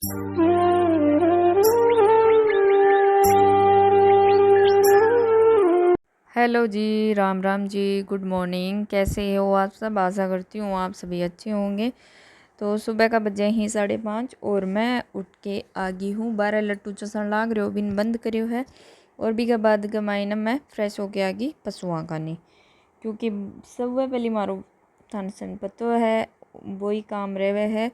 Hello जी, Ram Ram ji, good morning. कैसे हो आप सब? आशा करती हूँ आप सभी अच्छे होंगे। तो सुबह का बजे ही 5:30 और मैं उठ के आ गई हूँ। 12 लट्टू चसन लाग रहे हो, बिन बंद करियो है। और भी के बाद के मायने मैं फ्रेश होके आ गई पशुआं का नहीं, क्योंकि सुबह पहले मारो थान सन पतो है वही काम रहे है।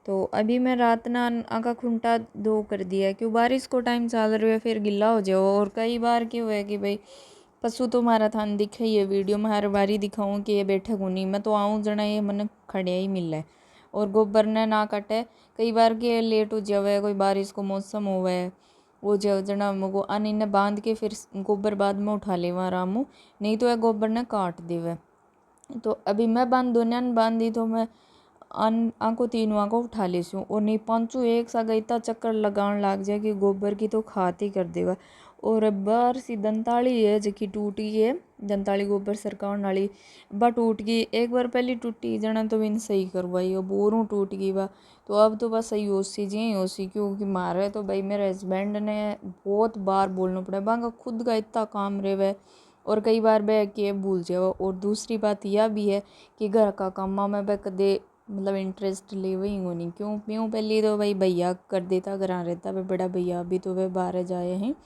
तो अभी मैं रात ना आका खुंटा दो कर दिया, क्यों बारिश को टाइम चल रहा है, फिर गिल्ला हो जाओ। और कई बार क्यों है कि भाई पशु तो मारा थान दिखे ये वीडियो में हर बारी दिखाऊँ कि ये बैठे को नहीं, मैं तो आऊँ जना ये मन खड़े ही मिल है। और गोबर ने ना कटे, कई बार के लेट हो जावे, कोई बारिश को मौसम होवे वो जना मगो अन इन्हें बांध के फिर गोबर बाद में उठा ले वहाँ रामू, नहीं तो यह गोबर ने काट देवे। तो अभी मैं बांध दोनों बांध दी, तो मैं आंको तीनों आंको उठा लेसूँ और नहीं पांचों एक सा गई इतना चक्कर लगान लग जाए कि गोबर की तो खाती कर देगा। और बार सी दंताली है जकी टूटी है, दंताली गोबर सरकान वाली बा टूट गई। एक बार पहले टूटी जना तो बिन सही करवाई और बोरों टूट गई बा। तो अब तो बस सही हो सी जी हो सी, क्योंकि मारे तो भाई मेरे हस्बैंड ने बहुत बार बोलना पड़ा, बांगा खुद का इतना काम रहे और कई बार वह के भूल जाओ। और दूसरी बात यह भी है कि घर का कामा में वह कदे मतलब इंटरेस्ट ले वही हो नहीं, क्यों प्यों पहले तो भाई भैया कर देता, घर रहता वह बड़ा भैया, अभी तो वह बाहर जाए हैं।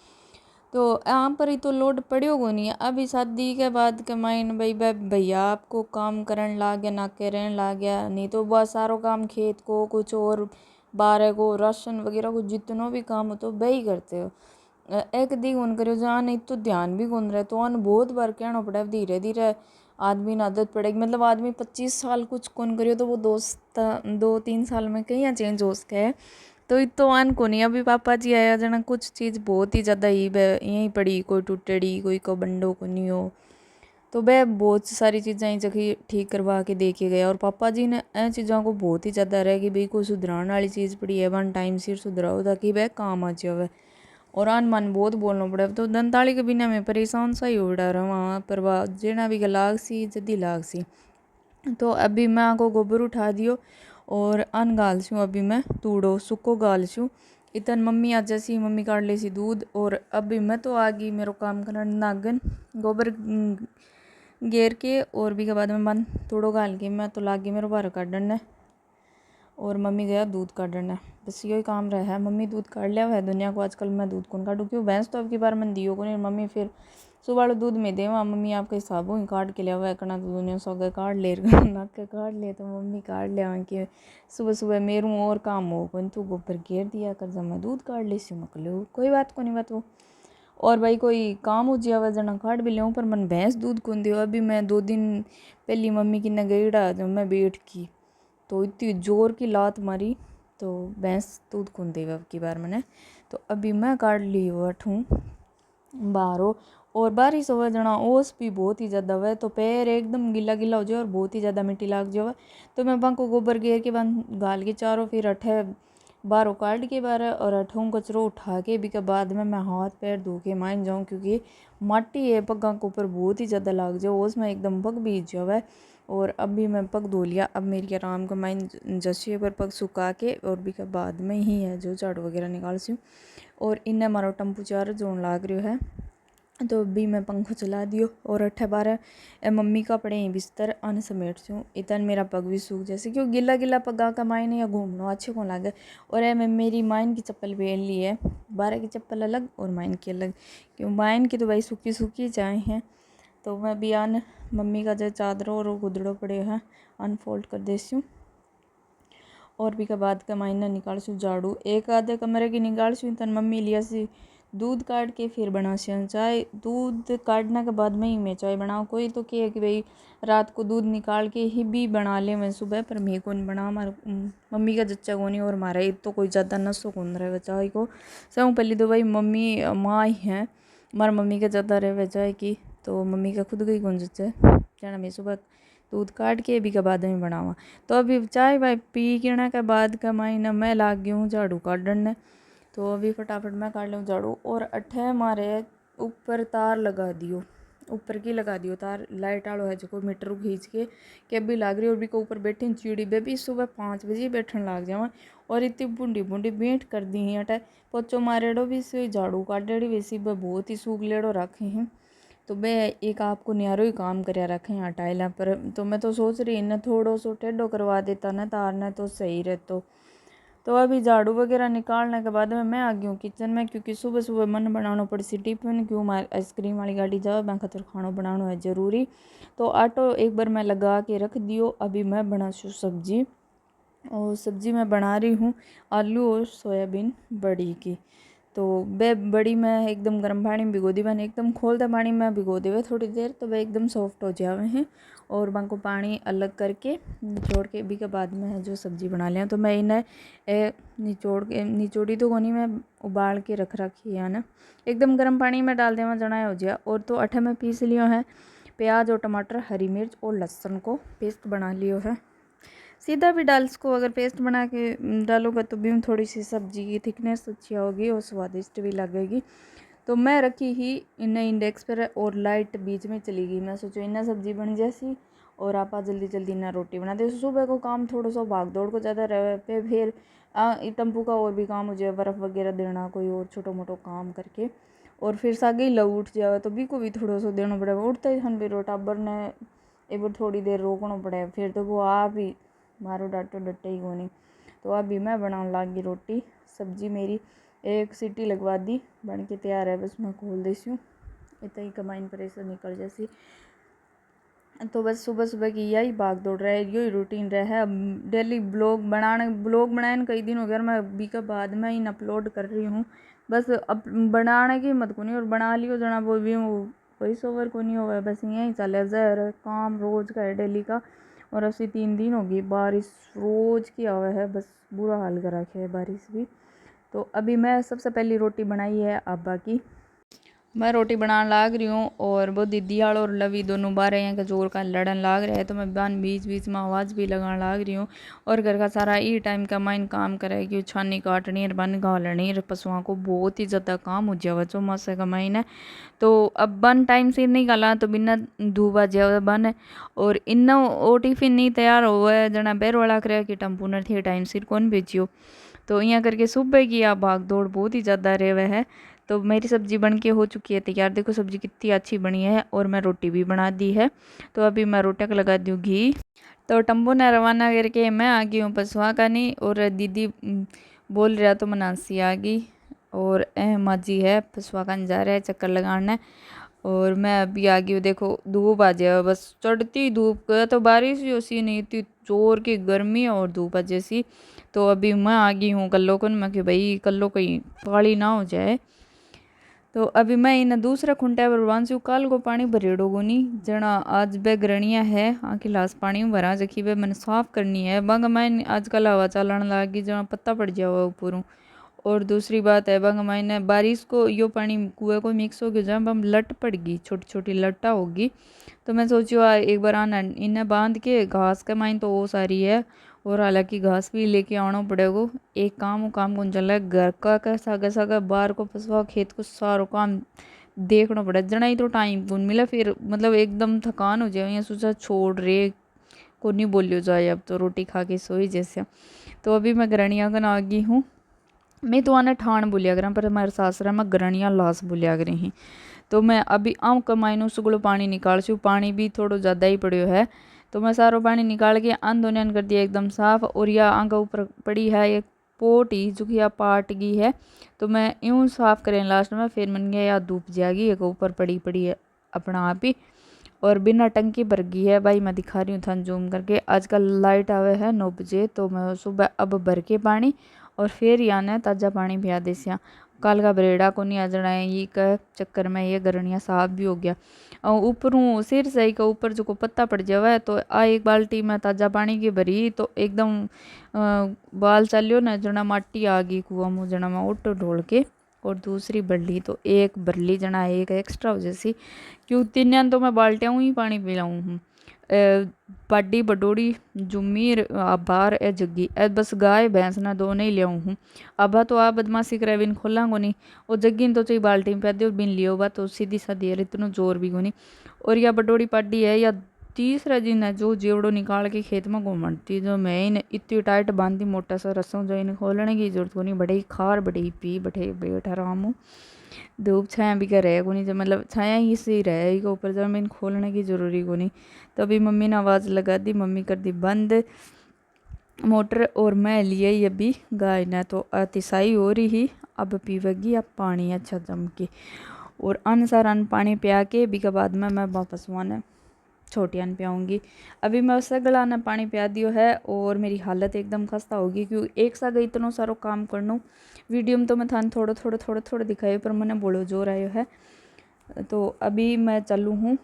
तो यहाँ पर ही तो लोड पड़ियो को नहीं है। अभी शादी के बाद के माइन भाई भैया आपको काम करन ला गया, ना के रहन ला गया, नहीं तो बहुत सारो काम खेत को कुछ और बारह को राशन वगैरह को जितनो भी काम हो तो वही करते हो। एक दी कौन करो जहाँ नहीं तो ध्यान भी कौन रहे, तो अन बहुत बार कहना पड़ा। धीरे धीरे आदमी ने आदत पड़ेगी, मतलब आदमी 25 साल कुछ कौन करियो तो वो दोस्त 2-3 साल में कहीं चेंज हो सके। तो इतो आन को नहीं। अभी पापा जी आया जना कुछ चीज़ बहुत ही ज़्यादा ही यहीं पड़ी, कोई टूटड़ी कोई को बंडो को नहीं हो, तो वह बहुत सारी चीज़ें ही जगह ठीक करवा के दे के गया। और पापा जी ने इन चीज़ों को बहुत ही ज़्यादा रह कि भाई कोई सुधराने वाली चीज़ पड़ी है वन टाइम सिर सुधराओ ताकि वह काम आ जाए। और आन मन बहुत बोलना पड़ा, तो दंताली के बिना मैं परेशान सा ही उड़ा रहा वहाँ पर वह जेना भी लाग सी जदी लाग सी। तो अभी मैं आको गोबर उठा दियो और अन गाल छूँ। अभी मैं तूड़ो सुको गाल छूँ। इतन मम्मी आ जैसी मम्मी काट ले सी दूध, और अभी मैं तो आ गई मेरो काम करने नागन गोबर गेर के। और भी के बाद में मन तूड़ो गाल के मैं तो लाग गई मेरो बार काटने, और मम्मी गया दूध काटने। बस यही काम रहा है। मम्मी दूध काट लिया है दुनिया को, आजकल मैं दूध कौन काटूँ, क्यों भैंस तो अब की बार मन दियो को नहीं। मम्मी फिर सुबह वाले दूध में देवा, मम्मी आपके हिसाब ही काट के लिया हुआ है करना, तो दुनिया सौ गए काट ले नाक के काट ले, तो मम्मी काट लिया कि सुबह सुबह मेरू और काम हो कौन, तू गोबर घेर दिया कर जब मैं दूध काट ली सी मक लो, कोई बात को नहीं बात वो। और भाई कोई काम हो जाए जना काट भी लिया, पर मन भैंस दूध कौन दियो। अभी मैं 2 दिन पहली मम्मी की न गईड़ा जब मैं बैठ की, तो इतनी जोर की लात मारी, तो भैंस दूध कौन देगा अब की बार मैंने। तो अभी मैं काट ली हूँ बाहरों। और बारिश हो जना ओस भी बहुत ही ज़्यादा हुआ, तो पैर एकदम गीला गीला हो जाए और बहुत ही ज़्यादा मिट्टी लाग जाए। तो मैं वहाँ को गोबर घेर के बन गाल के चारों फिर अठे बाहरों काट के बार और अठों कचरो उठा के भी के बाद में मैं हाथ पैर धो के मान जाऊँ, क्योंकि माटी है पगा के ऊपर बहुत ही ज़्यादा लाग जाए, उसमें एकदम पग बीज जाए। और अभी मैं पग धो लिया। अब मेरी आराम का माइन जैसे पर पग सुखा के और भी के बाद में ही है जो झाड़ू वगैरह निकाल सी। और इन्हें मारो टम्पू चार जोन लाग रही है, तो अभी मैं पंखो चला दियो और अठे बार मम्मी कपड़े ही बिस्तर अन समेट छूँ। इतन मेरा पग भी सूख जैसे, क्यों गिला गिला पगा का मायने या घूमना अच्छे को लगे। और मैं मेरी माइन की चप्पल पहन ली है, 12 की चप्पल अलग और माइन की अलग, क्यों माइन की तो भाई सूखी सूखी चाहे हैं। तो मैं भी अन मम्मी का जो चादरों और गुदड़ों पड़े हैं अनफोल्ड कर देती हूँ। और भी के बाद का मायना निकाल छूँ झाड़ू, एक आधे कमरे की निकाल छूँ। तन मम्मी लिया सी दूध काट के फिर बना सी चाय। दूध काटने के बाद में ही मैं चाय बनाऊँ। कोई तो कहे कि भाई रात को दूध निकाल के ही भी बना ले मैं सुबह, पर मैं कौन बना, मम्मी का जच्चा को नहीं और हमारा ये तो कोई ज़्यादा नशो कौन रहे चाय को। सब पहले तो भाई मम्मी माँ ही हैं, हमारा मम्मी का ज़्यादा रहे चाय की, तो मम्मी का खुद का ही कौन जच्चा जाना। मैं सुबह दूध काट के भी के बाद में बनावा। तो अभी चाय वाय पी के के बाद का मायना मैं लाग गई हूँ झाड़ू काटने। तो अभी फटाफट मैं काट लूँ झाड़ू। और अठे मारे ऊपर तार लगा दियो, ऊपर की लगा दियो तार लाइट आलो है जो मीटर खींच के केबी लाग रही और भी को ऊपर बैठी चिड़ी बेबी सुबह 5 बजे बैठन लाग जावा और इतनी बूढ़ी बूढ़ी भेंट कर दी हैं अटा पोचो मारेड़ो भी से झाड़ू काटेड़ी वैसी बहुत ही सूख लेड़ो रखे हैं तो मैं एक आपको न्यारो ही काम करया रखे हैं टाइला पर तो मैं तो सोच रही इन्हें थोड़ो सो टेढ़ो करवा देता ना तारना तो सही रहतो। तो अभी झाड़ू वगैरह निकालने के बाद में मैं आ गई हूँ किचन में क्योंकि सुबह सुबह मन बनाना पड़ी सी टिफिन क्यों मार आइसक्रीम वाली गाड़ी जाओ मैं खातर खाना बनाना है ज़रूरी। तो आटो एक बार मैं लगा के रख दियो अभी मैं बना सब्जी और सब्जी मैं बना रही हूँ आलू और सोयाबीन बड़ी की। तो वे बड़ी मैं एकदम गर्म पानी में भिगो दी मैंने एकदम खोलते पानी में भिगो देवे थोड़ी देर तो वे एकदम सॉफ्ट हो जावे हैं और उनको पानी अलग करके निचोड़ के भी के बाद में जो सब्जी बना लिया तो मैं इन्हें निचोड़ी तो कोनी मैं उबाल के रख रखी है ना एकदम गर्म पानी में डाल देवा जना हो जाए। और तो अठे में पीस लियो है प्याज और टमाटर हरी मिर्च और लहसुन को पेस्ट बना लियो है सीधा भी डाल इसको अगर पेस्ट बना के डालोगे तो भी थोड़ी सी सब्जी की थिकनेस अच्छी होगी और स्वादिष्ट भी लगेगी। तो मैं रखी ही इन्हें इंडेक्स पर और लाइट बीच में चली गई मैं सोचो इन्हें सब्जी बन जैसी और आप जल्दी जल्दी इन्हें रोटी बना दे। सुबह को काम थोड़ा सा भाग दौड़ को ज़्यादा रहे पे फिर टम्पू का और भी काम हो जाए बर्फ़ वगैरह देना कोई और छोटो मोटो काम करके और फिर सागे ही लव उठ जाए तो भी को भी थोड़ा सा देना पड़ेगा उठते ही हम भी टाबर ने एक बार थोड़ी देर रोकना पड़े फिर तो वो आप ही मारो डाटो डटे ही कोनी। तो अभी मैं बनाने लगी रोटी सब्जी मेरी एक सीटी लगवा दी बन के तैयार है बस मैं खोल देती हूँ इतना ही कमाइन प्रेशर निकल जैसी। तो बस सुबह सुबह की यही भाग दौड़ रहा है यही रूटीन रहा है। अब डेली ब्लॉग बनाए कई दिन हो गया मैं अभी के बाद में इन अपलोड कर रही हूँ बस अब बनाने की मत को नहीं और बना लियो जना वो भी वॉइस ओवर को नहीं हुआ बस यही चले जाए काम रोज़ का है डेली का। और असी 3 दिन होगी बारिश रोज़ की आवा है बस बुरा हाल कर रखे है बारिश भी। तो अभी मैं सबसे पहली रोटी बनाई है अब्बा की मैं रोटी बनाने लाग रही हूँ और वो दीदी आल और लवी दोनों बाहर हैं कि जोर का लड़न लाग रहे हैं तो मैं बन बीच बीच में आवाज़ भी लगाने लाग रही हूँ। और घर का सारा ई टाइम का माइन काम करे कि छानी काटनी और बन घालनी और पशुओं को बहुत ही ज़्यादा काम हो जाए चौमासे का महीना। तो अब बन टाइम से नहीं गला तो बिना धूप आ जाए बन और इन्ना वो टिफिन नहीं तैयार हुआ है जना बैर वाला करे कि टम्पूनर थे टाइम सिर कौन भेजियो। तो यहाँ करके सुबह की आप भाग दौड़ बहुत ही ज़्यादा रहे है। तो मेरी सब्ज़ी बन के हो चुकी है तैयार देखो सब्ज़ी कितनी अच्छी बनी है और मैं रोटी भी बना दी है। तो अभी मैं रोटी का लगा दूँ घी। तो टम्बू ने रवाना करके मैं आ गई हूँ पसवा का नहीं और दीदी बोल रहा तो मनासी आ गई और अहमा जी है पसवा का जा रहा है चक्कर लगाने और मैं अभी आ गई हूँ। देखो धूप आ जाए बस चढ़ती धूप तो बारिश ही उसी नहीं इतनी जोर की गर्मी और धूप आ जैसी। तो अभी मैं आ गई हूँ कल्लो को मैं कि भाई कल्लो कहीं पाली ना हो जाए। तो अभी मैं इन दूसरा खुंटा पर बांधू कल को पानी भरेड़ो को नहीं जना आज बे गरणिया है आखिर लाश पानी भरा जखी बे मैंने साफ करनी है बंग मैं आजकल हवा चलन लगी जना पत्ता पड़ जाओ ऊपर। और दूसरी बात है बंग मैंने बारिश को यो पानी कुएं को मिक्स हो गया जब हम लट पड़ गई छोटी छोटी लट्टा होगी। तो मैं सोचो एक बार आना इन्हें बांध के घास का माइन तो वो सारी है और हालांकि घास भी लेके आना पड़ेगा एक काम कौन चल रहा है घर का सागा सागा बाहर को फंसवा खेत को सारो काम देखना पड़ा जना ही तो टाइम कौन मिला फिर मतलब एकदम थकान हो जाए सोचा छोड़ रे को नहीं बोलियो जाए अब तो रोटी खा के सोई जैसे। तो अभी मैं गरणिया का आ गई हूँ मैं तो आने ठाण बोलिया करा पर हमारे सासरा में गरणिया लाश बोलिया करी ही। तो मैं अभी आऊँ कमाइनू सुगलो पानी निकाल छू पानी भी थोड़ा ज़्यादा ही पड़ियो है। तो मैं सारो पानी निकाल के आंदोलन कर दिया एकदम साफ और यह आंगा ऊपर पड़ी है एक पोटी जो कि पाट गई है। तो मैं यूँ साफ करें लास्ट में फिर मन गया यार धूप जाएगी एक ऊपर पड़ी पड़ी है अपना आप ही और बिना टंकी भर गई है भाई मैं दिखा रही हूँ था जूम करके आजकल लाइट आवे है 9 बजे। तो मैं सुबह अब भर के पानी और फिर याने ताज़ा पानी पिया देसिया कल का बरेड़ा को नहीं आ जाना है ये का चक्कर में ये गरणिया साफ भी हो गया। और ऊपरों सिर सही का ऊपर जो को पत्ता पड़ जावा तो आ एक बाल्टी में ताज़ा पानी की भरी तो एकदम बाल चलियो ना जना माटी आ गई कुआ मुँह जना मैं ऑटो ढोल के और दूसरी बल्ली तो एक बरली जना एक एक्स्ट्रा हो जैसी क्यों तीन तो मैं बाल्टियाँ ही पानी पिलाऊँ हूँ। पाडी बडोड़ी जुम्मी बार ए जग्गी ए बस गाय भैंस ना दो नहीं लियाऊँ हूँ। अबा तो आ बदमाशी करे बिन खोला गोनी और जग्गी तो चाहिए बाल्टी में पैदे और बिन लियो बा तो सीधी सादी है इतना जोर भी गोनी। और या बडोड़ी पाडी है या तीसरा दिन है जो जेवड़ो निकाल के खेत में घूमती जो मैं इन इतनी टाइट बांधी मोटा सा रसों जो इन्हें खोलने की जरूरत को नहीं बड़े खार बड़े पी बैठे बैठ आराम हो धूप छाया भी का रहे को नहीं जब मतलब छाया ही सही रहे के ऊपर जब मैं खोलने की ज़रूरी को नहीं। तो अभी मम्मी ने आवाज़ लगा दी मम्मी कर दी बंद मोटर और मैं लिए ही अभी गाय ने तो अतिसाई हो रही ही अब पीवेगी अब पानी अच्छा जम के और अन सार अन पानी पिया के भी के बाद में मैं वापस वहाँ छोटियान पियाऊँगी। अभी मैं उससे गला ने पानी पिया दियो है और मेरी हालत एकदम खस्ता होगी क्योंकि एक साथ इतना सारो काम करना वीडियो में तो मैं थान थोड़ा दिखाई पर मैंने बोलो जोर आयो है। तो अभी मैं चलूँ हूँ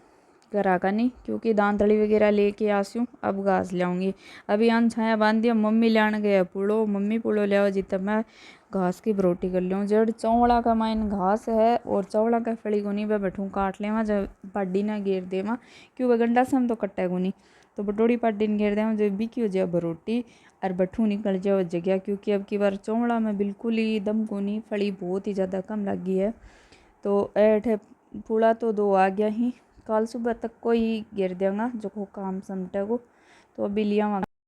घर आका नहीं क्योंकि दांतड़ी वगैरह लेके आसी हूँ अब घास लाऊंगी। अभी अन छाया बांध दिया मम्मी लाने गया पुड़ो मम्मी पुड़ो ले आओ जितना मैं घास की बरोटी कर लूँ जड़ चौड़ा का माइन घास है और चौड़ा का फड़ी को नहीं वह बैठूँ काट लेवा जब पाडी ना घेर देवा क्यों वह गंडा से हम तो कट्टा को नहीं तो बटोड़ी पाडी ने घेर देवा जो बिकी हो जाए बरोटी और बठू निकल जाओ जगह क्योंकि अब की बार चौड़ा में बिल्कुल ही दम को नहीं फड़ी बहुत ही ज़्यादा कम लगी है। तो ऐठ पुड़ा तो 2 आ गया ही कल सुबह तक को ही गिर देगा जो को काम समटे को तो अभी लिया